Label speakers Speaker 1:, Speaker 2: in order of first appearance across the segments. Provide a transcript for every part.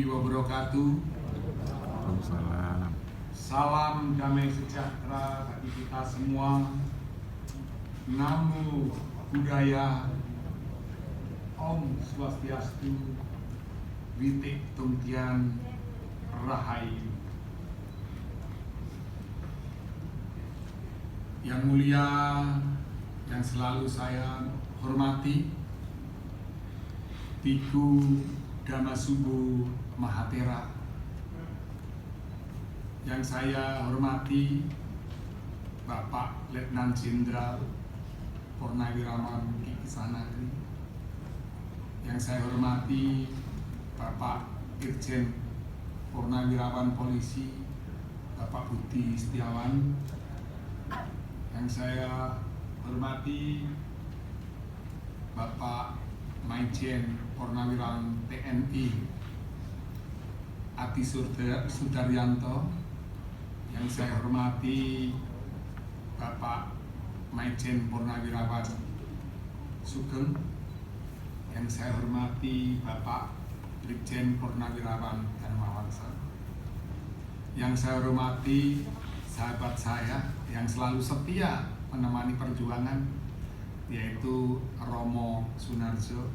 Speaker 1: Wabarakatuh.
Speaker 2: Waalaikumsalam.
Speaker 1: Salam damai sejahtera bagi kita semua. Namo Buddhaya. Om Swastiastu. Witik Tungtian Rahayu. Yang mulia, yang selalu saya hormati, Biku Dhammasubbo Mahathera. Yang saya hormati Bapak Letnan Jenderal Purnawirawan Ki Kisanagri. Yang saya hormati Bapak Irjen Purnawirawan Polisi Bapak Budi Setiawan. Yang saya hormati Bapak Maijen Purnawirawan TNI Adi Sudaryanto. Yang saya hormati Bapak Maijen Purnawirawan Sugeng. Yang saya hormati Bapak Brigjen Purnawirawan Dharmawangsa. Yang saya hormati sahabat saya yang selalu setia menemani perjuangan, yaitu Romo Sunarso,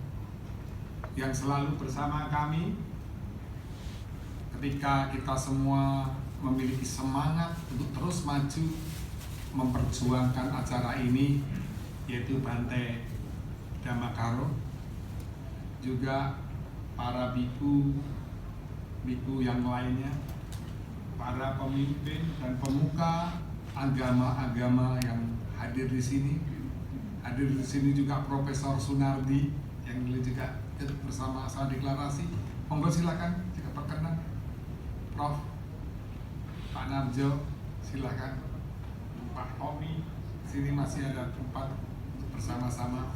Speaker 1: yang selalu bersama kami ketika kita semua memiliki semangat untuk terus maju memperjuangkan acara ini, yaitu Bante Dhammakaro. Juga para biku yang lainnya, para pemimpin dan pemuka agama-agama yang hadir di sini. Hadir di sini juga Profesor Sunardi yang dulu juga bersama saya deklarasi. Monggo silakan jika berkenan, Prof. Pak Narjo, silakan. Pak Homi, sini masih ada tempat untuk bersama-sama.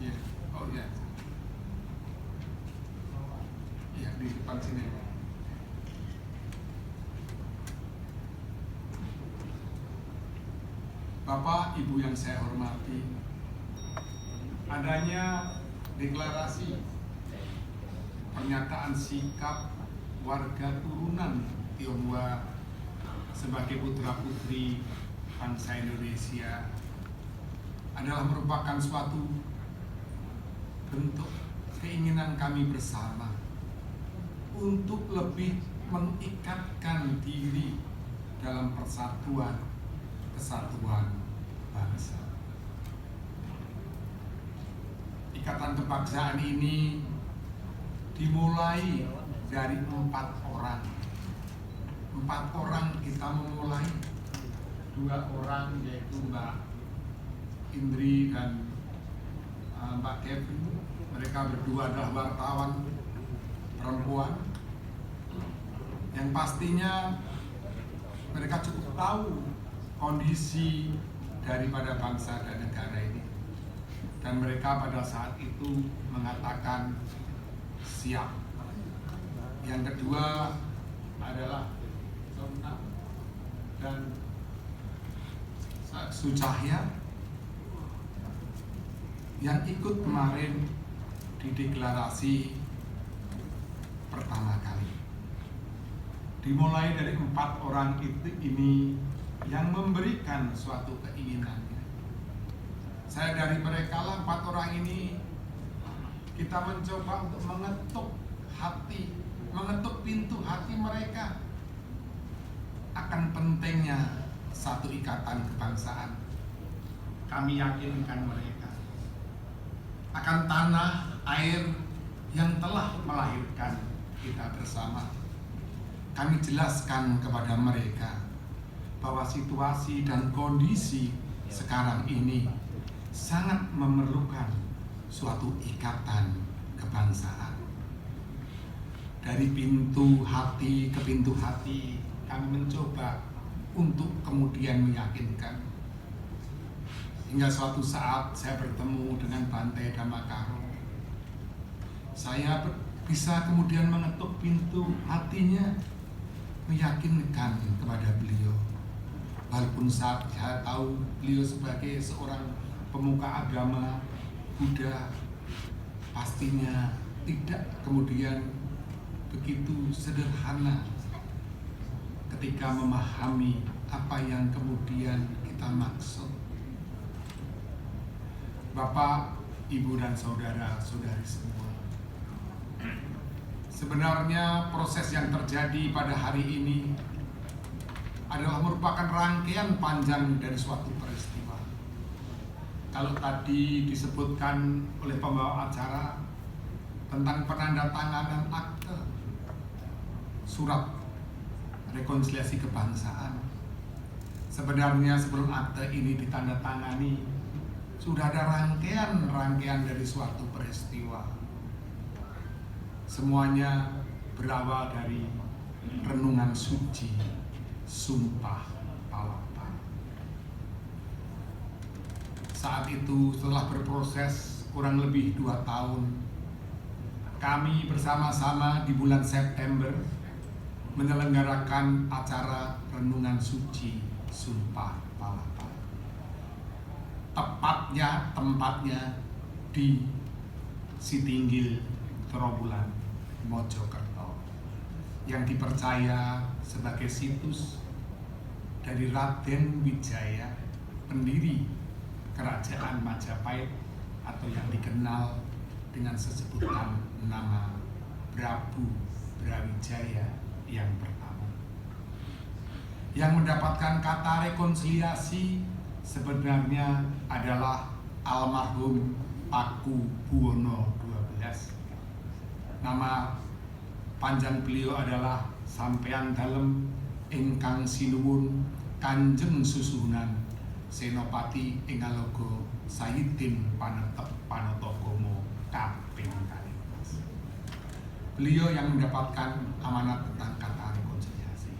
Speaker 1: Ya, oh ya. Ya, di depan sini. Bapak, Ibu yang saya hormati, adanya deklarasi pernyataan sikap warga turunan Tionghoa sebagai putra-putri bangsa Indonesia adalah merupakan suatu bentuk keinginan kami bersama untuk lebih mengikatkan diri dalam kesatuan bangsa. Ikatan kebangsaan ini dimulai dari 4 orang. 4 orang kita memulai. 2 orang yaitu Mbak Indri dan Mbak Kevin. Mereka berdua adalah wartawan perempuan yang pastinya mereka cukup tahu kondisi daripada bangsa dan negara ini, dan mereka pada saat itu mengatakan siap. Yang kedua adalah Somna dan Sucahya yang ikut kemarin di deklarasi pertama kali. Dimulai dari 4 orang ini yang memberikan suatu keinginannya. Saya dari mereka lah 4 orang ini, kita mencoba untuk mengetuk pintu hati mereka akan pentingnya satu ikatan kebangsaan. Kami yakinkan mereka akan tanah air yang telah melahirkan kita bersama. Kami jelaskan kepada mereka bahwa situasi dan kondisi sekarang ini sangat memerlukan suatu ikatan kebangsaan. Dari pintu hati ke pintu hati, kami mencoba untuk kemudian meyakinkan. Hingga suatu saat saya bertemu dengan Bante Dhammakaro. Saya bisa kemudian mengetuk pintu hatinya, meyakinkan kepada beliau. Walaupun saya tahu beliau sebagai seorang pemuka agama Buddha pastinya tidak kemudian begitu sederhana ketika memahami apa yang kemudian kita maksud. Bapak, Ibu, dan saudara-saudari semua, sebenarnya proses yang terjadi pada hari ini adalah merupakan rangkaian panjang dari suatu peristiwa. Kalau tadi disebutkan oleh pembawa acara tentang penandatanganan akte surat rekonsiliasi kebangsaan, sebenarnya sebelum akte ini ditandatangani sudah ada rangkaian dari suatu peristiwa. Semuanya berawal dari renungan suci Sumpah Palapa. Saat itu setelah berproses kurang lebih 2 tahun, kami bersama-sama di bulan September menyelenggarakan acara renungan suci Sumpah Palapa. Tempatnya di Sitinggil, Trowulan, Mojokerto, yang dipercaya sebagai situs dari Raden Wijaya, pendiri Kerajaan Majapahit atau yang dikenal dengan sesebutan nama Prabu Brawijaya yang pertama. Yang mendapatkan kata rekonsiliasi sebenarnya adalah almarhum Paku Buwono XII. Nama panjang beliau adalah Sampeyan Dalem Ingkang Sinuwun Kanjeng Susuhunan Senopati Ingalogo Sayidin Panetep Panatagomo kaping 12. Beliau yang mendapatkan amanat tentang kata rekonsiliasi.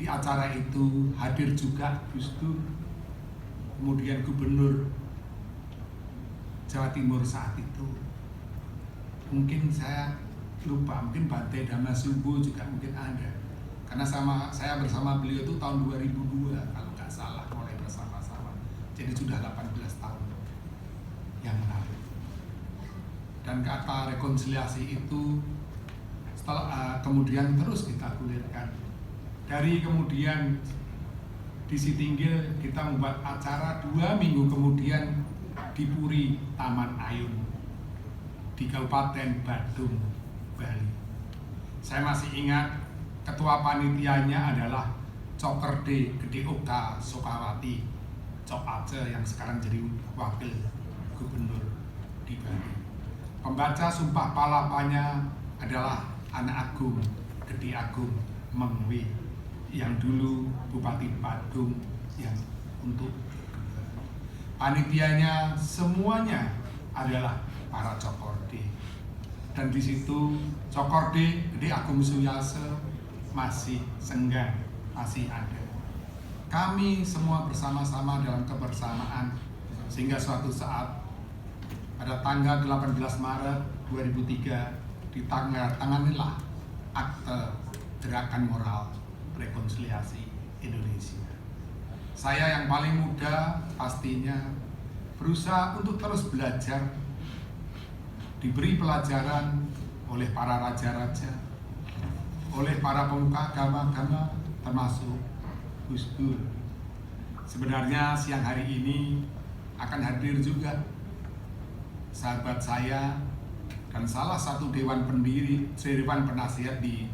Speaker 1: Di acara itu hadir juga Gus Dur, kemudian Gubernur Jawa Timur saat itu. Mungkin saya lupa, mungkin Bante Damasumbo juga mungkin ada. Karena saya bersama beliau itu tahun 2002 kalau nggak salah, mulai bersama-sama. Jadi sudah 18 tahun yang lalu. Dan kata rekonsiliasi itu setelah kemudian terus kita gulirkan. Dari kemudian di Sitinggil kita membuat acara 2 minggu kemudian di Puri Taman Ayun di Kabupaten Badung, Bali. Saya masih ingat ketua panitianya adalah Cokerde Gede Oka Sokawati Cok Aceh yang sekarang jadi wakil gubernur di Bali. Pembaca Sumpah Palapanya adalah anak agung Gede Agung Mengwi yang dulu Bupati Badung yang untuk panitianya semuanya adalah para Cokorde. Dan di situ Cokorde Gede Agung Suyase masih senggang, masih ada. Kami semua bersama-sama dalam kebersamaan sehingga suatu saat pada tanggal 18 Maret 2003 ditanganilah akte gerakan moral rekonsiliasi Indonesia. Saya yang paling muda pastinya berusaha untuk terus belajar, diberi pelajaran oleh para raja-raja, oleh para pemuka agama-agama termasuk Gus Dur. Sebenarnya siang hari ini akan hadir juga sahabat saya dan salah satu dewan penasihat di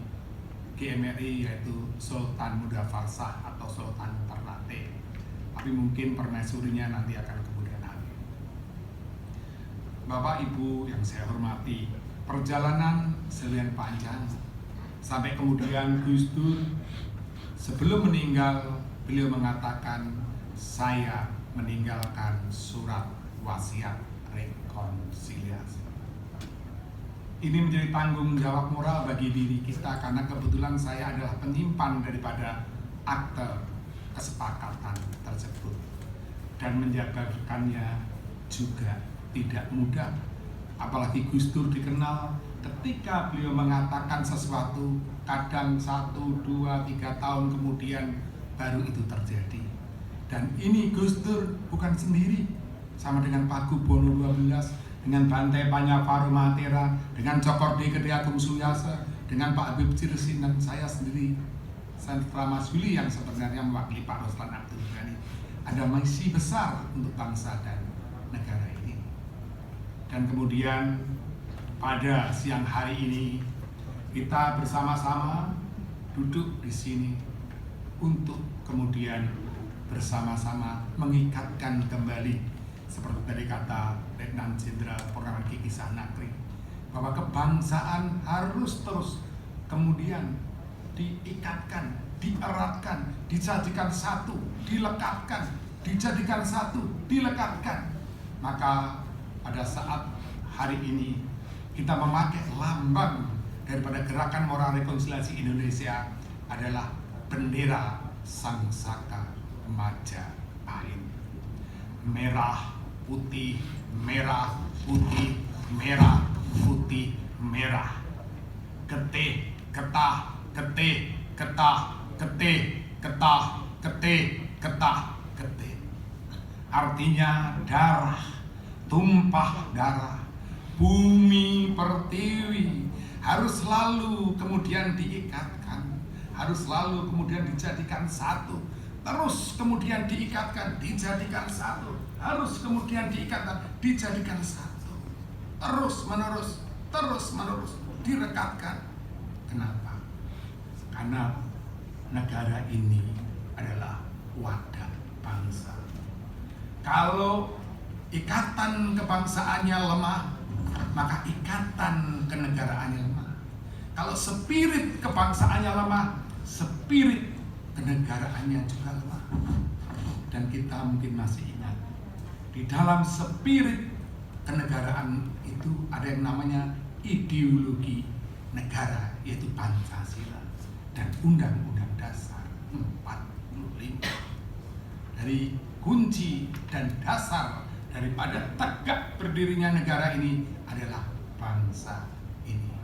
Speaker 1: GMRI, yaitu Sultan Muda Farsah atau Sultan Ternate. Tapi mungkin permaisurinya nanti akan kemudian hadir. Bapak Ibu yang saya hormati, perjalanan sekian panjang sampai kemudian Gus Dur sebelum meninggal beliau mengatakan, saya meninggalkan surat wasiat rekonsiliasi. Ini menjadi tanggung jawab moral bagi diri kita karena kebetulan saya adalah penyimpan daripada akte kesepakatan tersebut dan menjabarkannya juga tidak mudah. Apalagi Gus Dur dikenal ketika beliau mengatakan sesuatu kadang 1, 2, 3 tahun kemudian baru itu terjadi. Dan ini Gus Dur bukan sendiri, sama dengan Paku Bono 12, dengan Bante Panyaparo Matera, dengan Cokordi Gede Agung Suyasa, dengan Pak Habib Cirsin dan saya sendiri, Sentra Mas Willy yang sebenarnya mewakili Pak Roslan Abdul Ghani. Ada misi besar untuk bangsa dan negara ini. Dan kemudian pada siang hari ini kita bersama-sama duduk di sini untuk kemudian bersama-sama mengikatkan kembali seperti tadi kata Letnan Jenderal Purnawirawan Kiki Sanakri, bahwa kebangsaan harus terus kemudian diikatkan, dieratkan, dijadikan satu, dilekatkan, dijadikan satu, dilekatkan. Maka pada saat hari ini kita memakai lambang daripada Gerakan Moral Rekonsiliasi Indonesia adalah bendera Sang Saka Majapahit. Merah, putih, merah, putih, merah, putih, merah. Getih, getah, getih, getah, getih, getah, getih, getah, getih. Artinya darah, tumpah darah, bumi pertiwi harus selalu kemudian diikatkan, harus selalu kemudian dijadikan satu, terus kemudian diikatkan, dijadikan satu, harus kemudian diikatkan, dijadikan satu, terus menerus direkatkan. Kenapa? Karena negara ini adalah wadah bangsa. Kalau ikatan kebangsaannya lemah, maka ikatan kenegaraannya lemah. Kalau spirit kebangsaannya lemah, spirit kenegaraannya juga lemah. Dan kita mungkin masih ingat, di dalam spirit kenegaraan itu ada yang namanya ideologi negara, yaitu Pancasila dan Undang-Undang Dasar 45. Dari kunci dan dasar daripada tegak berdirinya negara ini adalah bangsa ini.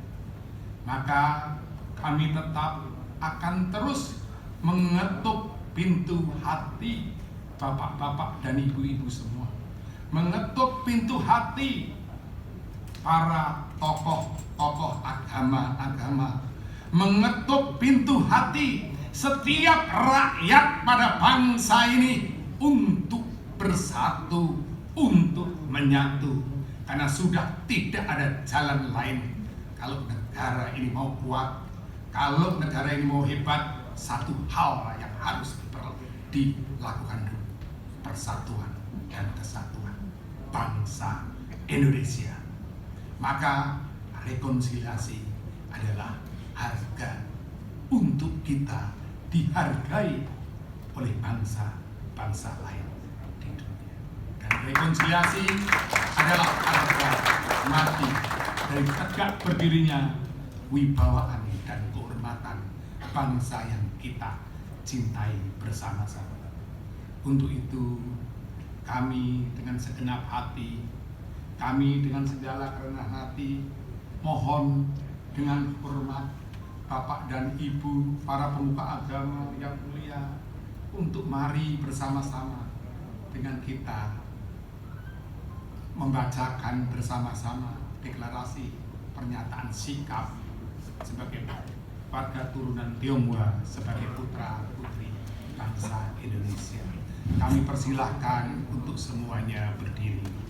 Speaker 1: Maka kami tetap akan terus mengetuk pintu hati bapak-bapak dan ibu-ibu semua, mengetuk pintu hati para tokoh-tokoh agama, mengetuk pintu hati setiap rakyat pada bangsa ini untuk bersatu, untuk menyatu. Karena sudah tidak ada jalan lain. Kalau negara ini mau kuat, kalau negara ini mau hebat, satu hal yang harus dilakukan dulu: persatuan dan kesatuan bangsa Indonesia. Maka rekonsiliasi adalah harga untuk kita dihargai oleh bangsa-bangsa lain di dunia. Dan rekonsiliasi adalah harga mati dari tegak berdirinya wibawaan dan kehormatan bangsa yang kita cintai bersama-sama. Untuk itu kami dengan segenap hati, kami dengan segala kerendahan hati, mohon dengan hormat Bapak dan Ibu, para pemuka agama yang mulia, untuk mari bersama-sama dengan kita membacakan bersama-sama deklarasi pernyataan sikap sebagai warga turunan Tionghoa, sebagai putra-putri bangsa Indonesia. Kami persilahkan untuk semuanya berdiri.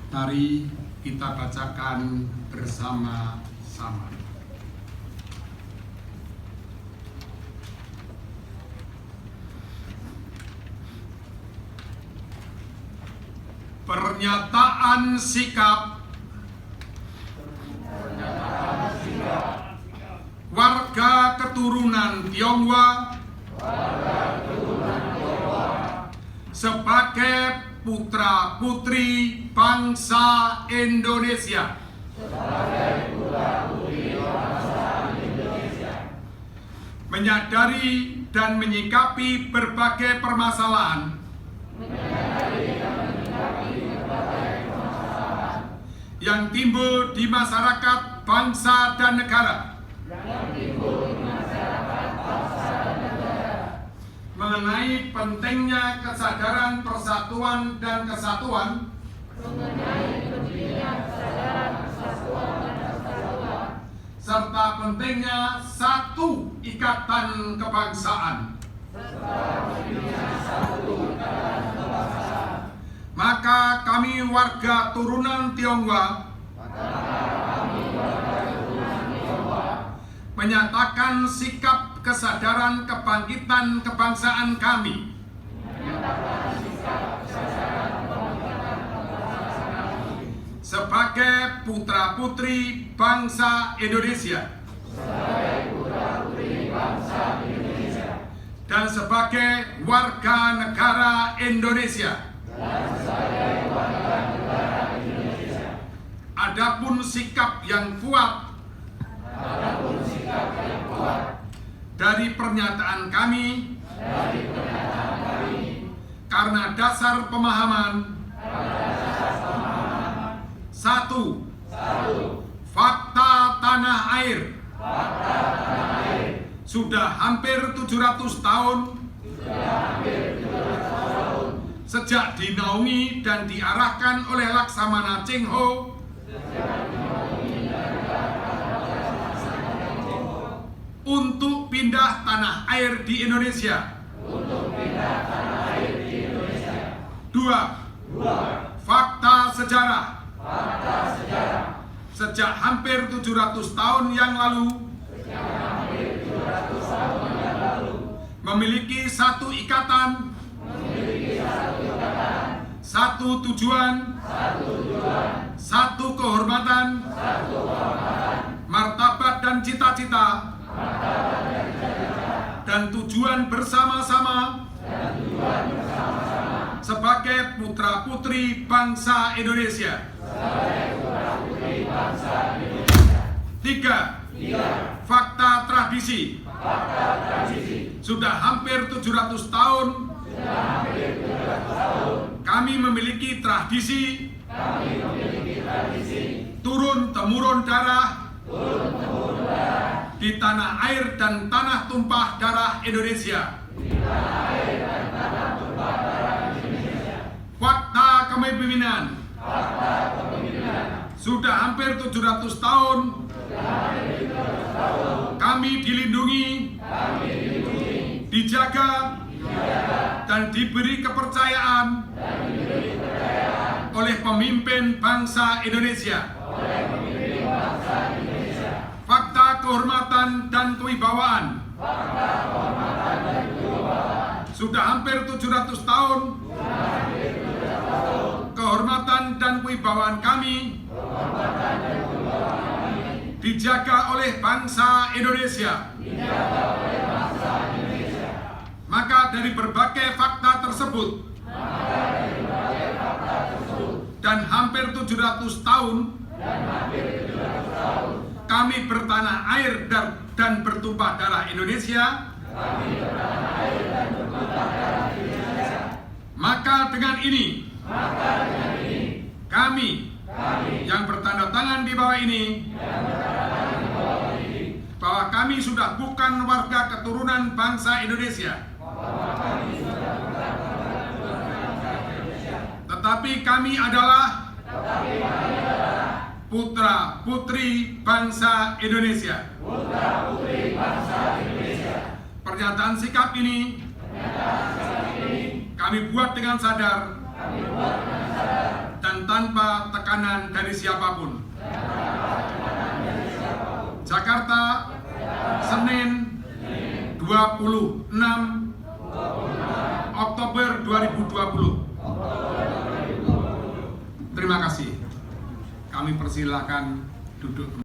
Speaker 1: Mari kita bacakan bersama-sama. Pernyataan sikap warga keturunan Tionghoa sebagai putra-putri bangsa Indonesia. Menyadari dan menyikapi berbagai permasalahan yang timbul di masyarakat bangsa dan negara mengenai pentingnya kesadaran persatuan dan kesatuan serta pentingnya satu ikatan kebangsaan. Maka kami warga turunan Tionghoa menyatakan sikap kesadaran kebangkitan kebangsaan kami sebagai putra-putri bangsa Indonesia dan sebagai warga negara Indonesia. Adapun sikap yang kuat dari pernyataan kami karena dasar pemahaman satu, fakta tanah air sudah hampir 700 tahun sejak dinaungi dan diarahkan oleh Laksamana Cheng Ho untuk pindah tanah air di Indonesia. Dua, fakta sejarah. Sejak hampir 700 tahun yang lalu memiliki satu ikatan, satu tujuan, satu kehormatan, martabat dan cita-cita, dan tujuan bersama-sama sebagai putra-putri bangsa Indonesia. Tiga, fakta tradisi. Sudah hampir 700 tahun kami memiliki tradisi turun-temurun darah di tanah air dan tanah tumpah darah Indonesia. Fakta kepemimpinan. Sudah hampir 700 tahun kami dilindungi, dijaga, dan diberi kepercayaan oleh pemimpin bangsa Indonesia. Fakta kehormatan dan kewibawaan. Sudah hampir 700 tahun kehormatan dan kewibawaan kami dijaga oleh bangsa Indonesia. Maka dari berbagai fakta tersebut dan hampir 700 tahun kami bertanah air dan bertumpah darah Indonesia. Maka dengan ini kami yang bertanda tangan di bawah ini bahwa kami sudah bukan warga keturunan bangsa Indonesia, tetapi kami adalah putra-putri bangsa Indonesia. Pernyataan sikap ini kami buat dengan sadar dan tanpa tekanan dari siapapun. Jakarta, Senin 26 Oktober 2020. Terima kasih. Kami persilahkan duduk.